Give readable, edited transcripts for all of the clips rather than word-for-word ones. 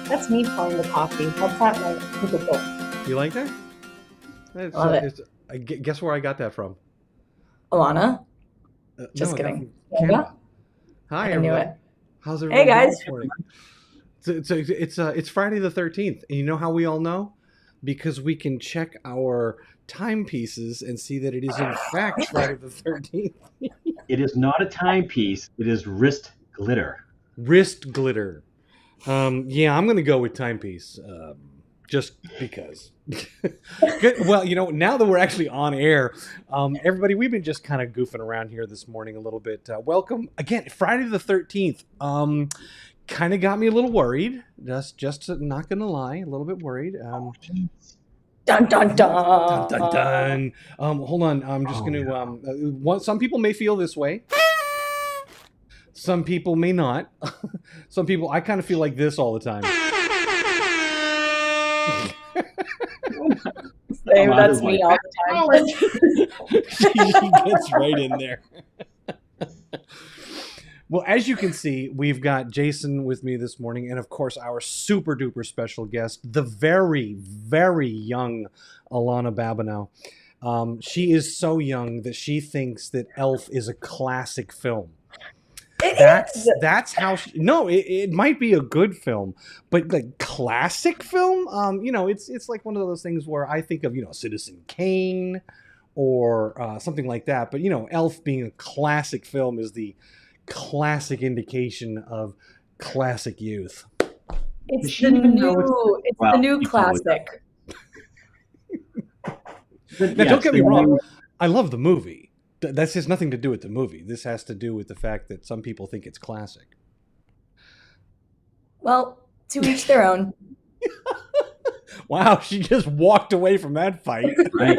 That's me pouring the coffee. That's not my typical. You like that? Love it. Guess where I got that from? Alana? No, Just I got it kidding. from Canada? Canada. Hi, I knew it. everybody. How's Hey, everybody doing guys. this morning? It's Friday the 13th, and you know how we all know? Because we can check our timepieces and see that it is in fact Friday the 13th. It is not a timepiece. It is wrist glitter. Wrist glitter. Yeah, I'm gonna go with timepiece. Just because. Good. Well, now that we're actually on air, everybody, we've been just kind of goofing around here this morning a little bit. Welcome again, Friday the 13th. Kind of got me a little worried. Just not gonna lie, a little bit worried. Dun, dun, dun. Dun, dun, dun. Hold on. I'm just some people may feel this way. Some people may not. Some people, I kind of feel like this all the time. Same, that's me all the time. She gets right in there. Well, as you can see, we've got Jason with me this morning, and of course, our super duper special guest, the very, very young Alana Babineau. She is so young that she thinks that Elf is a classic film. That's how she, no, it might be a good film, but like classic film, it's like one of those things where I think of, Citizen Kane or something like that. But Elf being a classic film is the classic indication of classic youth. It's the new classic. Now, don't get me wrong, I love the movie. This has nothing to do with the movie. This has to do with the fact that some people think it's classic. Well, to each their own. Wow, she just walked away from that fight. Right.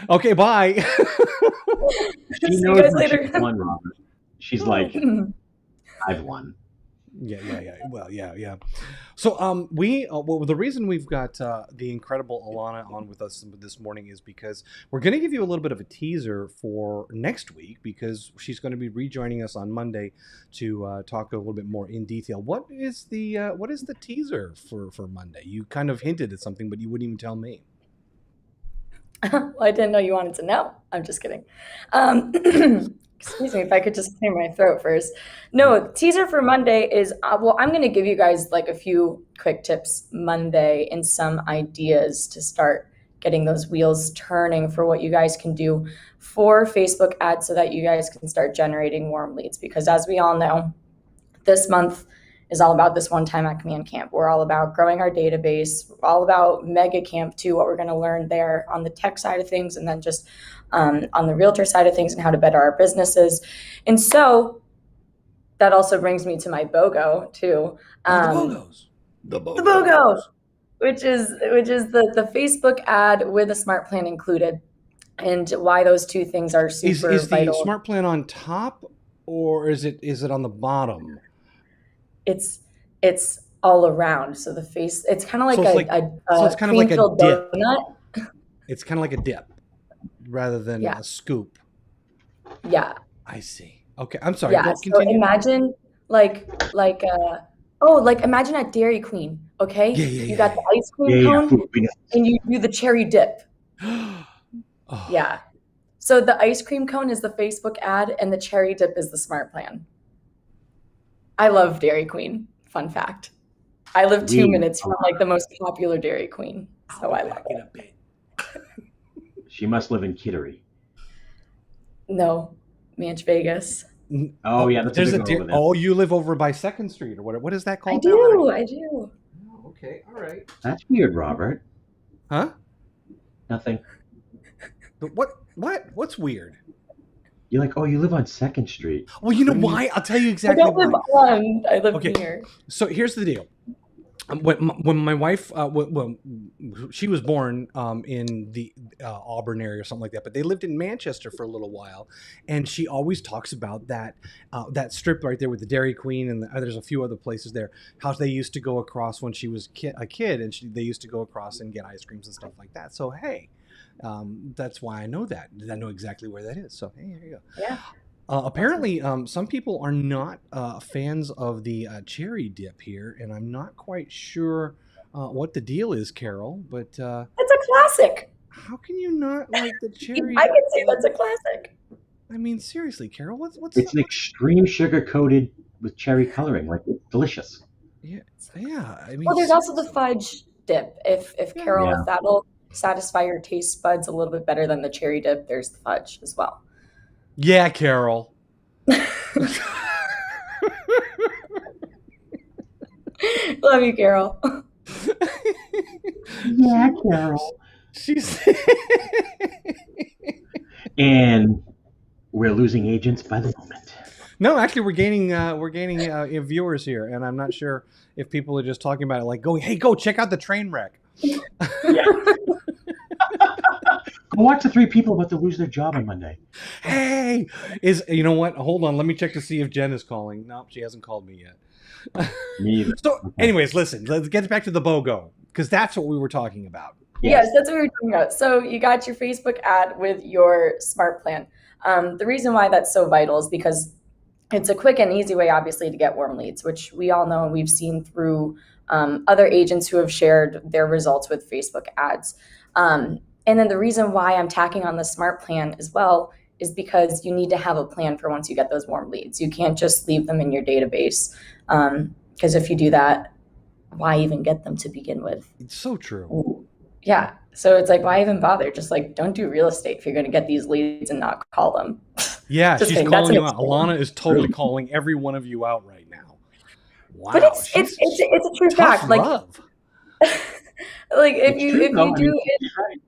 Okay, bye. She knows that she's won, Robert. She's like, I've won. Yeah. Well, yeah. So, the reason we've got the incredible Alana on with us this morning is because we're going to give you a little bit of a teaser for next week, because she's going to be rejoining us on Monday to talk a little bit more in detail. What is the teaser for Monday? You kind of hinted at something, but you wouldn't even tell me. Well, I didn't know you wanted to know. I'm just kidding. Excuse me, if I could just clear my throat first. No, teaser for Monday is, I'm going to give you guys like a few quick tips Monday and some ideas to start getting those wheels turning for what you guys can do for Facebook ads so that you guys can start generating warm leads. Because as we all know, this month is all about this one time at Command Camp. We're all about growing our database, all about Mega Camp too, what we're going to learn there on the tech side of things, and then just on the realtor side of things and how to better our businesses. And so that also brings me to my BOGO too. The BOGO, which is the Facebook ad with a smart plan included, and why those two things are super is vital. the smart plan on top, or is it on the bottom? It's all around. So it's kind of like it's kind of like a dip. Donut. It's kind of like a dip rather than a scoop. Yeah. I see. Okay, I'm sorry. Yeah. So imagine imagine at Dairy Queen. Okay. You got the ice cream cone and you do the cherry dip. Oh. Yeah. So the ice cream cone is the Facebook ad and the cherry dip is the smart plan. I love Dairy Queen. Fun fact. I live 2 minutes from like the most popular Dairy Queen. So I love it. She must live in Kittery. No, Manch Vegas. Oh yeah, that's you live over by 2nd Street or whatever. What is that called? I do. Oh, okay, all right. That's weird, Robert. Huh? Nothing. What's weird? You're like, you live on 2nd Street. Well, you know why? I'll tell you exactly why. I live near. So here's the deal. When my wife, she was born in the Auburn area or something like that, but they lived in Manchester for a little while, and she always talks about that strip right there with the Dairy Queen, and there's a few other places there. How they used to go across when she was a kid, and they used to go across and get ice creams and stuff like that. So hey, that's why I know that. I know exactly where that is. So hey, here you go. Yeah. Apparently, some people are not fans of the cherry dip here, and I'm not quite sure what the deal is, Carol. But It's a classic. how can you not like the I cherry? can say that's a classic. I mean, seriously, Carol, what's It's an extreme sugar coated with cherry coloring. Like it's delicious. yeah, yeah. I mean, Well, there's also the fudge dip. If yeah. Carol, Yeah. if that'll satisfy your taste buds a little bit better than the cherry dip, there's the fudge as well. Yeah, Carol. Love you, Carol. Yeah, Carol. She's And we're losing agents by the moment. no, actually, we're gaining viewers here, and I'm not sure if people are just talking about it, like going, "Hey, go check out the train wreck." Yeah. Go watch the 3 people about to lose their job on Monday. Hey, you know what? Hold on, let me check to see if Jen is calling. Nope, she hasn't called me yet. Me either. So, Okay. anyways, listen, let's get back to the BOGO because that's what we were talking about. Yes, that's what we were talking about. So you got your Facebook ad with your smart plan. The reason why that's so vital is because it's a quick and easy way, obviously, to get warm leads, which we all know and we've seen through other agents who have shared their results with Facebook ads. And then the reason why I'm tacking on the smart plan as well is because you need to have a plan for once you get those warm leads. You can't just leave them in your database because if you do that, why even get them to begin with? It's so true. Yeah. So it's like, why even bother? Just like, don't do real estate if you're going to get these leads and not call them. Yeah, Just she's kidding. calling That's you out. Alana is totally calling every one of you out right now. Wow, But it's a true tough fact. Like, love. like if It's you true, if though. you I do mean, it. she's right.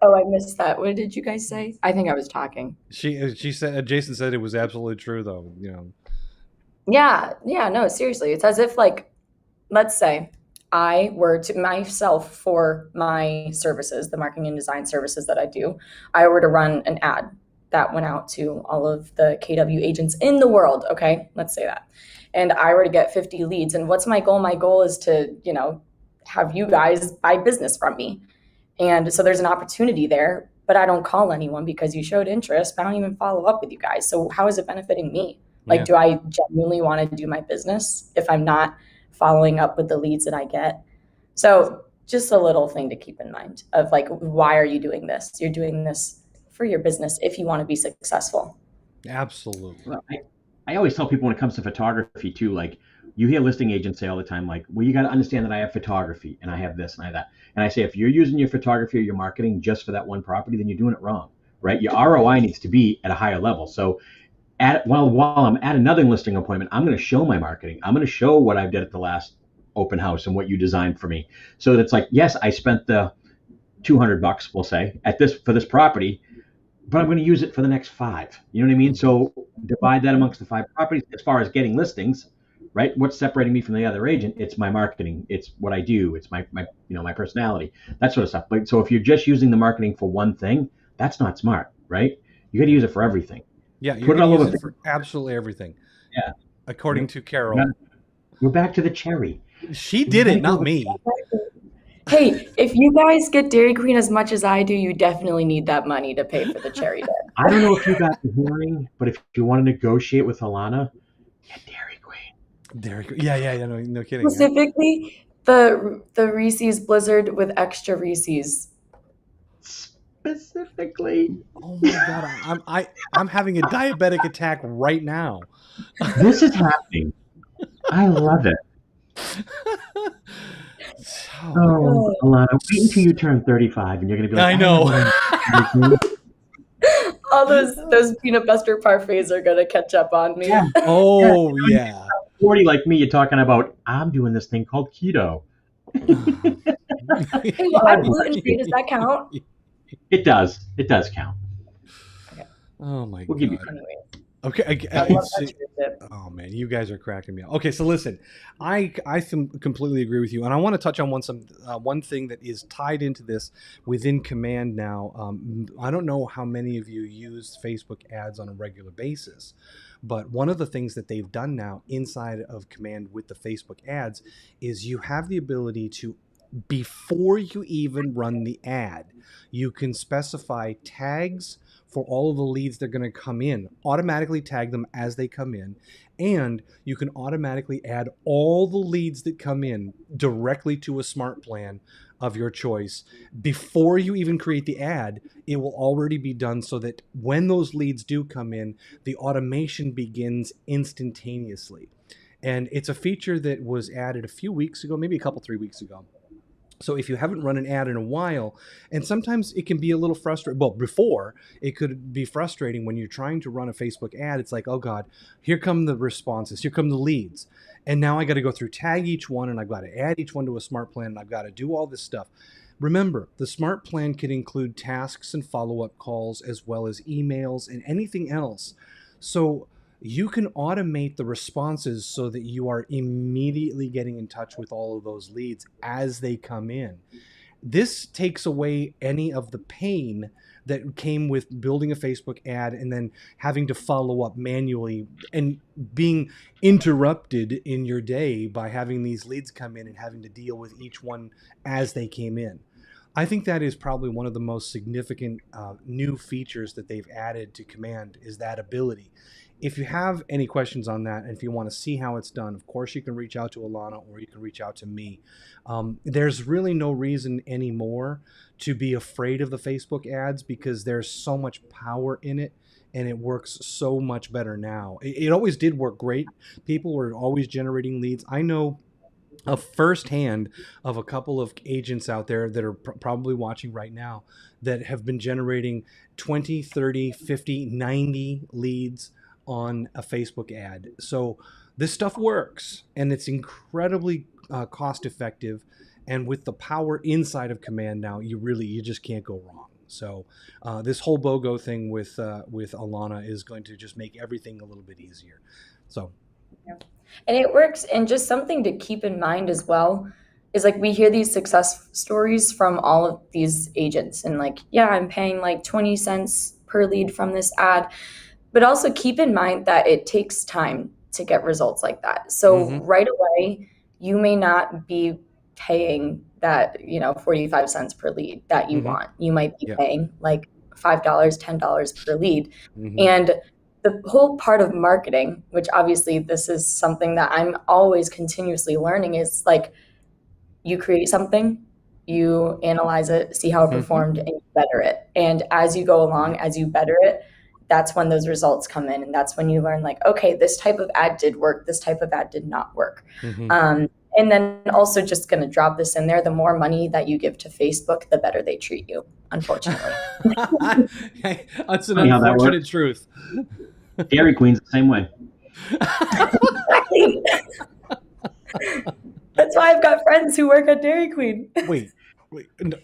Oh, I missed that. What did you guys say? I think I was talking. She said Jason said it was absolutely true though. You know. Yeah. No, seriously. It's as if like, let's say I were to myself for my services, the marketing and design services that I do, I were to run an ad that went out to all of the KW agents in the world. Okay. Let's say that. And I were to get 50 leads. And what's my goal? My goal is to, have you guys buy business from me. And so there's an opportunity there, but I don't call anyone because you showed interest. I don't even follow up with you guys. So how is it benefiting me? Like, Yeah. do I genuinely want to do my business if I'm not following up with the leads that I get? So just a little thing to keep in mind of like, why are you doing this? You're doing this for your business if you want to be successful. Absolutely. Well, I always tell people when it comes to photography too, like you hear listing agents say all the time, like, well, you got to understand that I have photography and I have this and I have that. And I say, if you're using your photography or your marketing just for that one property, then you're doing it wrong, right? Your ROI needs to be at a higher level. So while I'm at another listing appointment, I'm going to show my marketing. I'm going to show what I've did at the last open house and what you designed for me. So that it's like, yes, I spent the $200, we'll say, for this property, but I'm going to use it for the next 5. You know what I mean? So divide that amongst the 5 properties. As far as getting listings, right? What's separating me from the other agent? It's my marketing. It's what I do. It's my my personality, that sort of stuff. But so if you're just using the marketing for one thing, that's not smart, right? You got to use it for everything. Yeah, you're Put it all going to over use it for absolutely everything. Yeah. According to Carol. We're back to the cherry. She did it, not me. Hey, if you guys get Dairy Queen as much as I do, you definitely need that money to pay for the cherry dip. I don't know if you got the hearing, but if you want to negotiate with Alana, get Dairy Queen. Dairy Queen. Yeah. No kidding. Specifically, the Reese's Blizzard with extra Reese's. Specifically. Oh my god, I'm having a diabetic attack right now. This is happening. I love it. Oh, Alana, wait until you turn 35 and you're going to be like, I know. All those peanut butter parfaits are going to catch up on me. Yeah. Oh, yeah. 40 like me, you're talking about, I'm doing this thing called keto. Hey, well, I'm gluten-free. Does that count? It does. It does count. Okay. Oh, my We'll God. give you Anyway. Okay. Oh man, you guys are cracking me up. Okay, so listen, I completely agree with you, and I want to touch on one thing that is tied into this within Command now. I don't know how many of you use Facebook ads on a regular basis, but one of the things that they've done now inside of Command with the Facebook ads is you have the ability to, before you even run the ad, you can specify tags for all of the leads that are going to come in. Automatically tag them as they come in. And you can automatically add all the leads that come in directly to a smart plan of your choice. Before you even create the ad, it will already be done so that when those leads do come in, the automation begins instantaneously. And it's a feature that was added a few weeks ago, maybe a couple, 3 weeks ago. So if you haven't run an ad in a while, and sometimes it can be a little frustrating. Well, before it could be frustrating when you're trying to run a Facebook ad. It's like, oh God, here come the responses, here come the leads. And now I got to go through, tag each one, and I've got to add each one to a smart plan, and I've got to do all this stuff. Remember, the smart plan can include tasks and follow-up calls, as well as emails and anything else. So you can automate the responses so that you are immediately getting in touch with all of those leads as they come in. This takes away any of the pain that came with building a Facebook ad and then having to follow up manually and being interrupted in your day by having these leads come in and having to deal with each one as they came in. I think that is probably one of the most significant new features that they've added to Command, is that ability. If you have any questions on that, and if you want to see how it's done, of course you can reach out to Alana or you can reach out to me. There's really no reason anymore to be afraid of the Facebook ads, because there's so much power in it and it works so much better now. It always did work great. People were always generating leads. I know a firsthand of a couple of agents out there that are probably watching right now that have been generating 20, 30, 50, 90 leads on a Facebook ad. So this stuff works, and it's incredibly cost effective. And with the power inside of Command now, you just can't go wrong. So this whole BOGO thing with Alana is going to just make everything a little bit easier. So. Yeah. And it works. And just something to keep in mind as well is, like, we hear these success stories from all of these agents, and like, yeah, I'm paying like 20 cents per lead from this ad. But also keep in mind that it takes time to get results like that. So right away, you may not be paying that, 45 cents per lead that you want. You might be paying like $5, $10 per lead. And the whole part of marketing, which obviously this is something that I'm always continuously learning, is like, you create something, you analyze it, see how it performed, and you better it. And as you go along, as you better it, that's when those results come in. And that's when you learn, like, okay, this type of ad did work, this type of ad did not work. And then also, just going to drop this in there, the more money that you give to Facebook, the better they treat you, unfortunately. Hey, that's an unfortunate truth. Dairy Queen's the same way. Exactly. That's why I've got friends who work at Dairy Queen. Wait.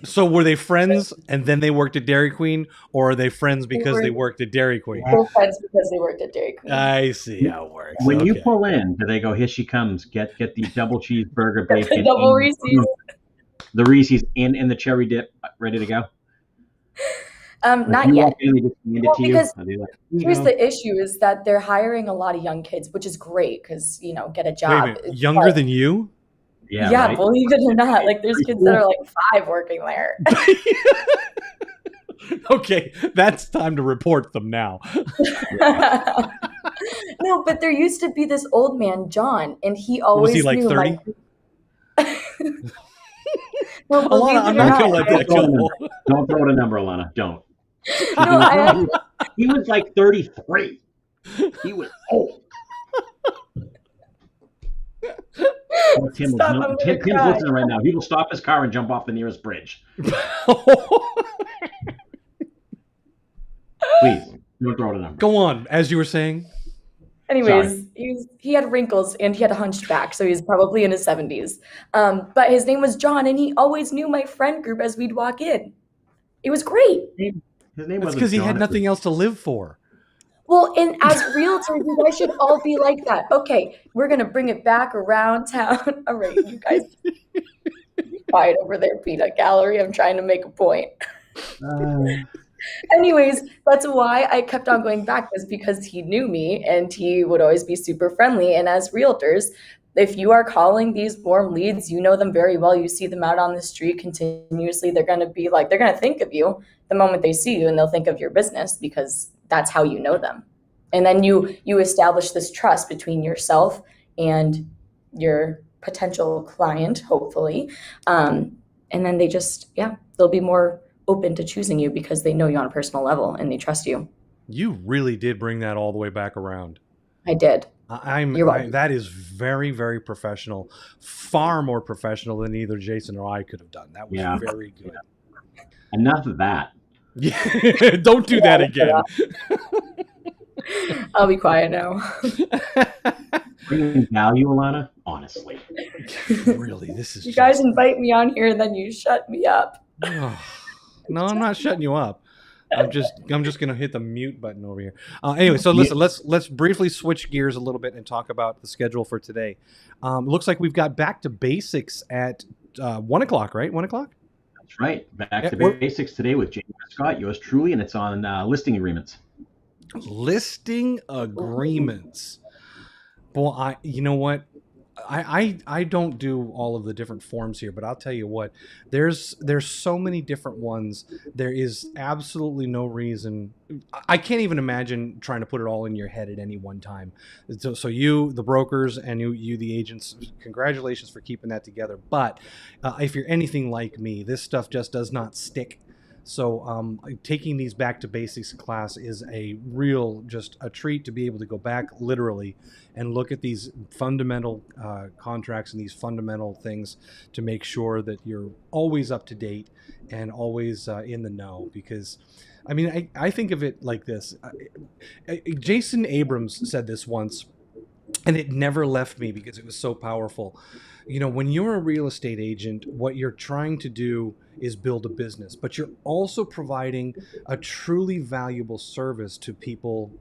So were they friends and then they worked at Dairy Queen, or are they friends because they worked at Dairy Queen? They're friends because they worked at Dairy Queen. I see how it works. When you pull in, do they go, here she comes, get the double cheeseburger, bacon, double Reese's, the Reese's and the cherry dip ready to go? Not yet. Because here's the issue, is that they're hiring a lot of young kids, which is great because, get a job. Wait a minute, younger than you? Yeah, right? Believe it or not, like, there's kids that are like 5 working there. Okay, that's time to report them now. No, but there used to be this old man, John, and he always was he like 30? No, Alana, I'm not gonna let that go. Don't throw out a number, Alana. Don't. No, he was like 33. He was old. Tim's listening right now. He will stop his car and jump off the nearest bridge. Please, don't throw out a number. Go on, as you were saying. Anyways, he had wrinkles and he had a hunched back, so he's probably in his 70s. But his name was John, and he always knew my friend group as we'd walk in. It was great. His name was because he had nothing else to live for. Well, and as realtors, you guys should all be like that. Okay, we're going to bring it back around town. All right, you guys, quiet over there, peanut gallery. I'm trying to make a point. Anyways, that's why I kept on going back, was because he knew me and he would always be super friendly. And as realtors, If you are calling these warm leads, you know them very well, you see them out on the street continuously, they're going to be like, they're going to think of you the moment they see you, and they'll think of your business because that's how you know them. And then you establish this trust between yourself and your potential client, hopefully. And then they just, yeah, they'll be more open to choosing you because they know you on a personal level and they trust you. You really did bring that all the way back around. I did. That is very, very professional, far more professional than either Jason or I could have done. That was very good. Enough of that. Yeah, don't do that again. I'll be quiet now. Bringing value, Alana, honestly. Really, this is you guys invite me on here and then you shut me up. No, I'm not shutting you up. I'm just gonna hit the mute button over here. Anyway, so listen, let's briefly switch gears a little bit and talk about the schedule for today. Looks like we've got back to basics at 1 o'clock, right? 1 o'clock. That's right. Back to basics today with James Scott, yours truly, and it's on listing agreements. Listing agreements. Boy, you know what? I don't do all of the different forms here, but I'll tell you what, there's so many different ones. There is absolutely no reason. I can't even imagine trying to put it all in your head at any one time. So you, the brokers, and you the agents, congratulations for keeping that together. But if you're anything like me, this stuff just does not stick. So taking these back to basics class is just a treat to be able to go back literally and look at these fundamental contracts and these fundamental things to make sure that you're always up to date and always in the know. Because I mean, I think of it like this. Jason Abrams said this once, and it never left me because it was so powerful. You know, when you're a real estate agent, what you're trying to do is build a business, but you're also providing a truly valuable service to people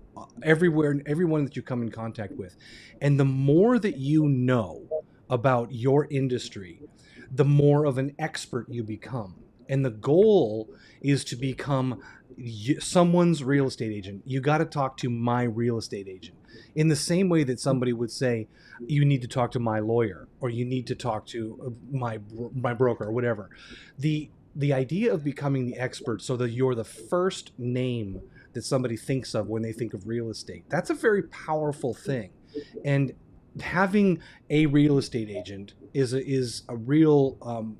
everywhere and everyone that you come in contact with. And the more that you know about your industry, the more of an expert you become. And the goal is to become someone's real estate agent. You got to talk to my real estate agent. In the same way that somebody would say, you need to talk to my lawyer, or you need to talk to my broker, or whatever. The idea of becoming the expert so that you're the first name that somebody thinks of when they think of real estate, that's a very powerful thing. And having a real estate agent is a real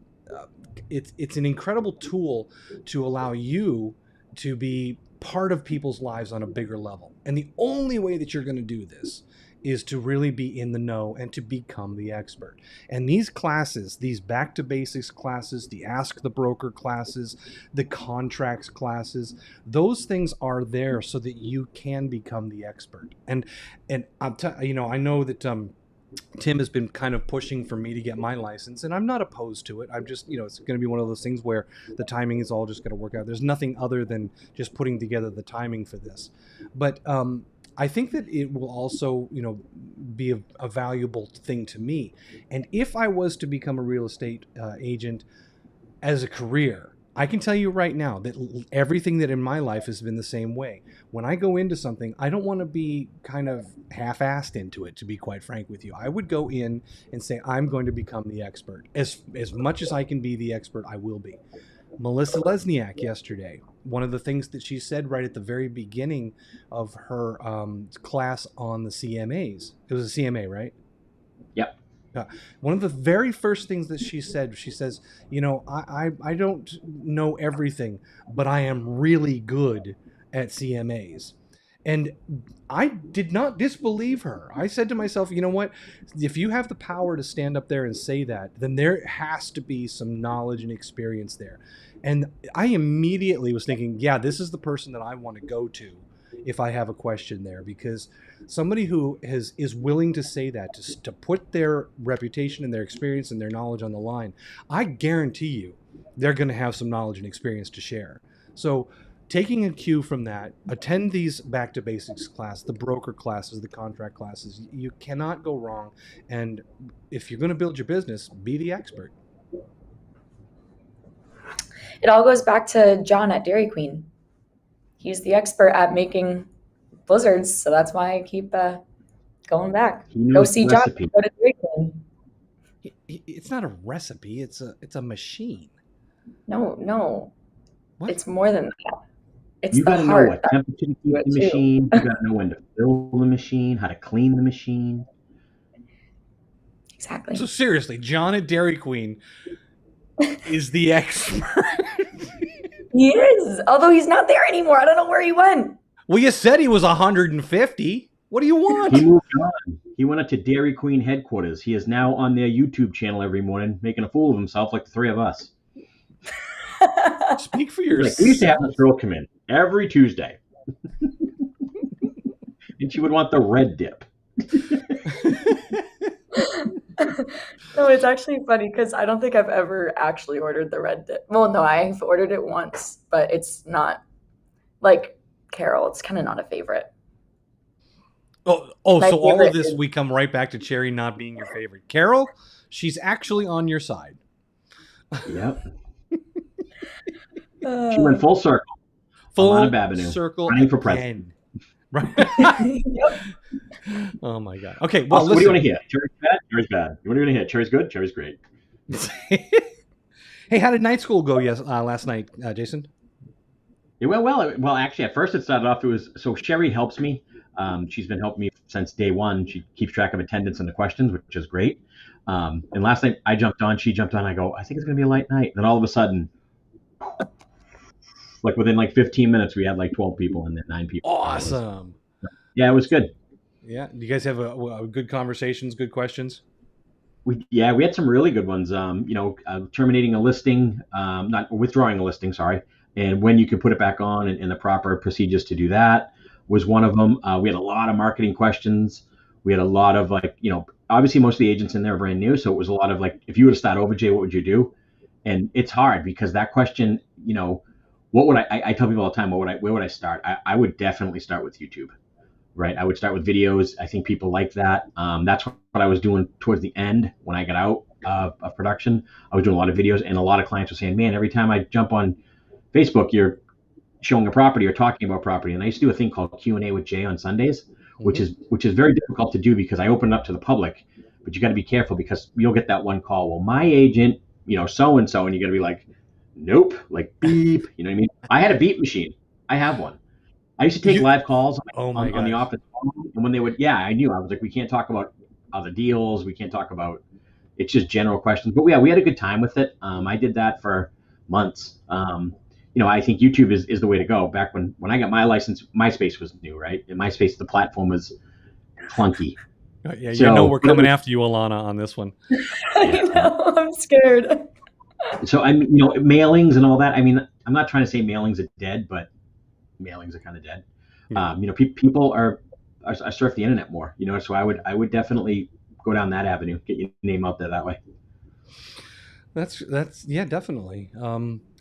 it's an incredible tool to allow you to be part of people's lives on a bigger level. And the only way that you're going to do this is to really be in the know and to become the expert. And these classes, these back to basics classes, the Ask the Broker classes, the contracts classes, those things are there so that you can become the expert. And I know that Tim has been kind of pushing for me to get my license, and I'm not opposed to it. I'm just, it's going to be one of those things where the timing is all just going to work out. There's nothing other than just putting together the timing for this. But I think that it will also, be a valuable thing to me. And if I was to become a real estate agent as a career, I can tell you right now that everything that in my life has been the same way. When I go into something, I don't want to be kind of half-assed into it, to be quite frank with you. I would go in and say, I'm going to become the expert. As much as I can be the expert, I will be. Melissa Lesniak yesterday, one of the things that she said right at the very beginning of her class on the CMAs, it was a CMA, right? Yep. One of the very first things that she said, she says, I don't know everything, but I am really good at CMAs. And I did not disbelieve her. I said to myself, you know what? If you have the power to stand up there and say that, then there has to be some knowledge and experience there. And I immediately was thinking, yeah, this is the person that I want to go to if I have a question there, because somebody who is willing to say that, to put their reputation and their experience and their knowledge on the line, I guarantee you they're going to have some knowledge and experience to share. So taking a cue from that, attend these back to basics class, the broker classes, the contract classes. You cannot go wrong. And if you're going to build your business, be the expert. It all goes back to John at Dairy Queen. He's the expert at making blizzards, so that's why I keep Going back. He Go knows see the John. recipe. Go to Dairy Queen. It's not a recipe. It's a machine. No, no. What? It's more than that. It's You the got to know heart what that temperature to do keep it the too. machine. You got to know when to fill the machine, how to clean the machine. Exactly. So seriously, John at Dairy Queen is the expert. He is. Although he's not there anymore. I don't know where he went. Well, you said he was 150. What do you He want? moved on. He went up to Dairy Queen headquarters. He is now on their YouTube channel every morning, making a fool of himself like the three of us. Speak for He's like, we used to have yourself. this girl come in every Tuesday. And she would want the red dip. No, it's actually funny because I don't think I've ever actually ordered the red dip. Well, no, I've ordered it once, but it's not like Carol. It's kind of not a favorite. Oh, My so all of favorite this, is we come right back to Cherry not being your favorite. Carol, she's actually on your side. Yep. She went full circle. Alana Full Babineau, circle running for president. again. Right. Yep. Oh my god. Okay, well, Also, what do you want listen. to hear? Cherry's bad? Cherry's bad. What do you want to hear? Cherry's good? Cherry's great. Hey, how did night school go last night, Jason? It went well. Well, actually, at first it started off, it was, so Sherry helps me. She's been helping me since day one. She keeps track of attendance and the questions, which is great. And last night I jumped on, she jumped on. I go, I think it's going to be a light night. Then all of a sudden, like within like 15 minutes, we had like 12 people and then 9 people. Awesome. Yeah, it was good. Yeah. Do you guys have a good conversations, good questions? We had some really good ones. Terminating a listing, not withdrawing a listing, sorry, and when you can put it back on and the proper procedures to do that was one of them. We had a lot of marketing questions. We had a lot of obviously most of the agents in there are brand new, so it was a lot of like, if you were to start over, Jay, what would you do? And it's hard because that question, what would I tell people all the time, where would I start? I would definitely start with YouTube. Right, I would start with videos. I think people like that. That's what I was doing towards the end when I got out of production. I was doing a lot of videos, and a lot of clients were saying, "Man, every time I jump on Facebook, you're showing a property or talking about property." And I used to do a thing called Q&A with Jay on Sundays, which is very difficult to do because I open it up to the public. But you got to be careful because you'll get that one call. Well, my agent, so and so, and you got to be like, "Nope," like beep. You know what I mean? I had a beep machine. I have one. I used to take live calls Oh my on the gosh. office phone, and when they would, I knew. I was like, we can't talk about other deals. We can't talk about. It's just general questions. But we had a good time with it. I did that for months. I think YouTube is the way to go. Back when I got my license, MySpace was new, right? And MySpace, the platform was clunky. Yeah, we're So coming after you, Alana, on this one. I know. I'm scared. So mailings and all that. I mean, I'm not trying to say mailings are dead, but mailings are kind of dead. Yeah. People are surf the internet more. So I would definitely go down that avenue, get your name out there that way. That's yeah, definitely.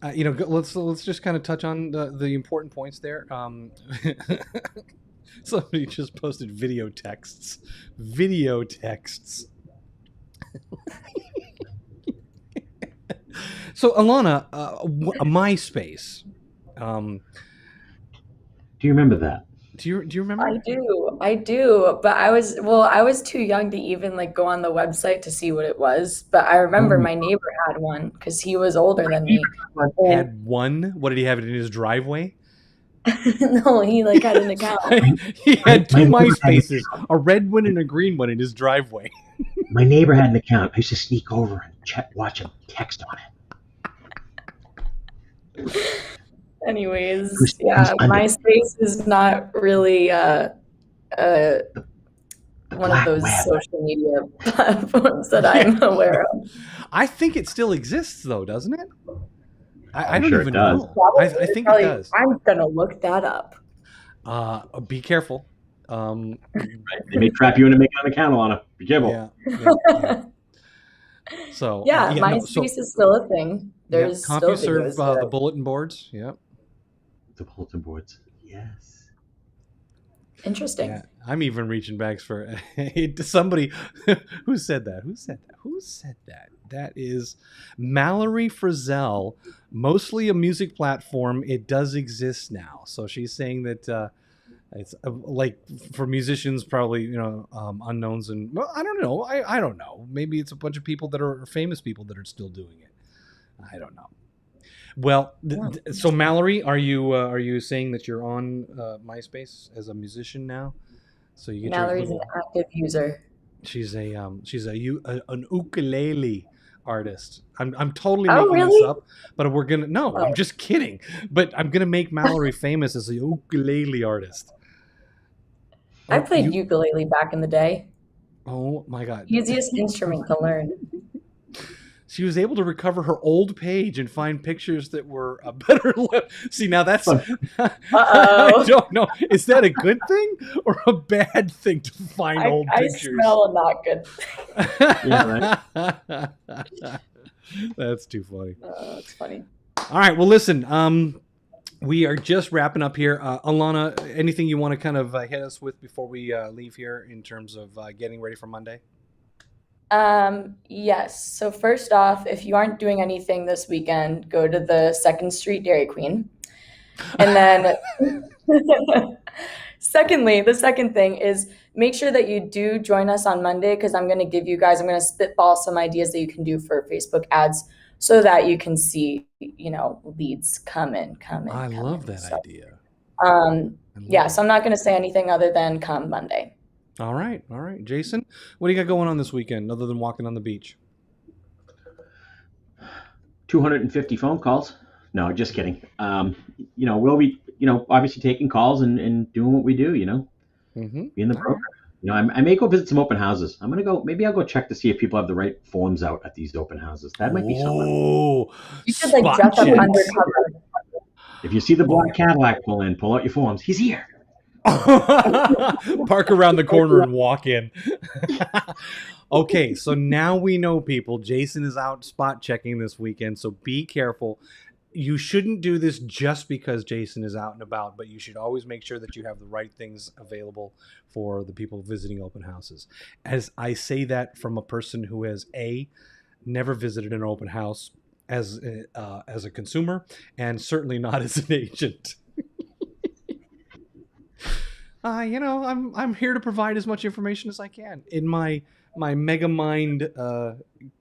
Let's just kind of touch on the important points there. Somebody just posted video texts. So Alana, MySpace. Do you remember that? Do you remember? I do. But I was too young to even like go on the website to see what it was. But I remember my neighbor had one because he was older than me. Had one? What did he have it in his driveway? No, he like had an account. He had two MySpaces, a red one and a green one in his driveway. My neighbor had an account. I used to sneak over and watch him text on it. Anyways, yeah, MySpace is not really one of those social media platforms that I'm aware of. I think it still exists, though, doesn't it? I don't sure even it does. know. I think it does. I'm gonna look that up. Be careful. They may trap you into making an account, Alana. Be careful. Yeah. So MySpace is still a thing. There's still CompuServe, videos the bulletin boards. Yeah. The bulletin boards. Yes. Interesting. Yeah, I'm even reaching back for somebody who said that. Who said that? That is Mallory Frizzell. Mostly a music platform. It does exist now. So she's saying that It's like for musicians, probably unknowns, and well, I don't know. I don't know. Maybe it's a bunch of people that are famous people that are still doing it. I don't know. Well, so Mallory, are you saying that you're on MySpace as a musician now? So you get Mallory's your an active user. she's an ukulele artist. I'm totally Oh, making this really? up, but we're gonna no, I'm Oh, just kidding. But I'm gonna make Mallory famous as a ukulele artist. I Oh, played ukulele back in the day. oh my God. Easiest instrument to learn. She was able to recover her old page and find pictures that were a better See, now that's I Uh-oh. don't know. Is that a good thing or a bad thing to find old I pictures? smell a not good. Yeah, right. That's too funny. That's funny. All right. Well, listen. We are just wrapping up here. Alana, anything you want to kind of hit us with before we leave here in terms of getting ready for Monday? Yes. So first off, if you aren't doing anything this weekend, go to the Second Street Dairy Queen. And then secondly, the second thing is make sure that you do join us on Monday because I'm going to spitball some ideas that you can do for Facebook ads so that you can see, leads come in. I love that So, idea. yeah, so I'm not going to say anything other than come Monday. All right. Jason, what do you got going on this weekend other than walking on the beach? 250 phone calls. No, just kidding. We'll be, obviously taking calls and doing what we do, being the All broker. I may go visit some open houses. Maybe I'll go check to see if people have the right forms out at these open houses. That might be something. Oh, You should dress up checks. undercover. If you see the black Cadillac pull out your forms. He's here. Park around the corner and walk in. Okay, so now we know, people. Jason is out spot checking this weekend, so be careful. You shouldn't do this just because Jason is out and about, but you should always make sure that you have the right things available for the people visiting open houses. As I say that from a person who has never visited an open house as a consumer, and certainly not as an agent. I'm here to provide as much information as I can in my mega mind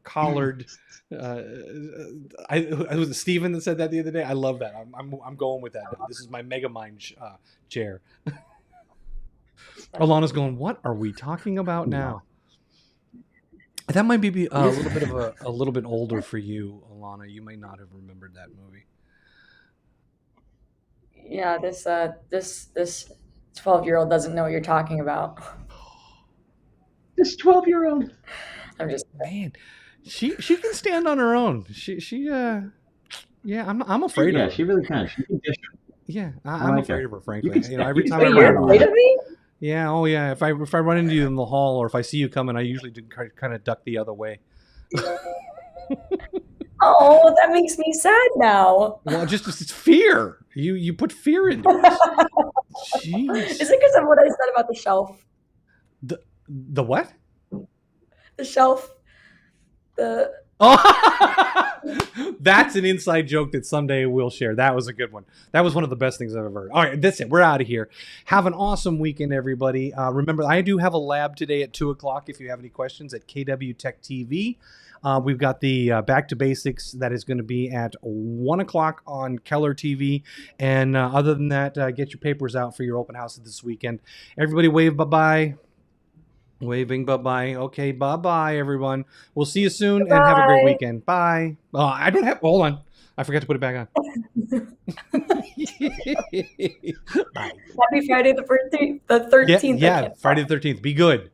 collared. Was it Steven that said that the other day? I love that. I'm going with that. This is my mega mind chair. Alana's going, what are we talking about now? That might be a little bit of a little bit older for you, Alana. You might not have remembered that movie. Yeah, this 12-year-old doesn't know what you're talking about. This 12-year-old. I'm just Man, she can stand on her own. I'm afraid of her. Yeah, she really can. She can dish. Yeah, I'm afraid of her, frankly. You Every time Wait, I you're run afraid of me? Yeah, oh yeah. If I run into you in the hall, or if I see you coming, I usually do kind of duck the other way. Oh, that makes me sad now. Well, it's fear. You put fear into it. Jeez. Is it because of what I said about the shelf? The what? The shelf. Oh, that's an inside joke that someday we'll share. That was a good one. That was one of the best things I've ever heard. All right, that's it. We're out of here. Have an awesome weekend, everybody. Remember, I do have a lab today at 2:00 if you have any questions at KW Tech TV. We've got the Back to Basics that is going to be at 1:00 on Keller TV. And other than that, get your papers out for your open house this weekend. Everybody wave bye-bye. Waving bye-bye. Okay, bye-bye, everyone. We'll see you soon. Bye. And have a great weekend. Bye. Hold on. I forgot to put it back on. Bye. Happy Friday the 13th. Yeah, Friday the 13th. Be good.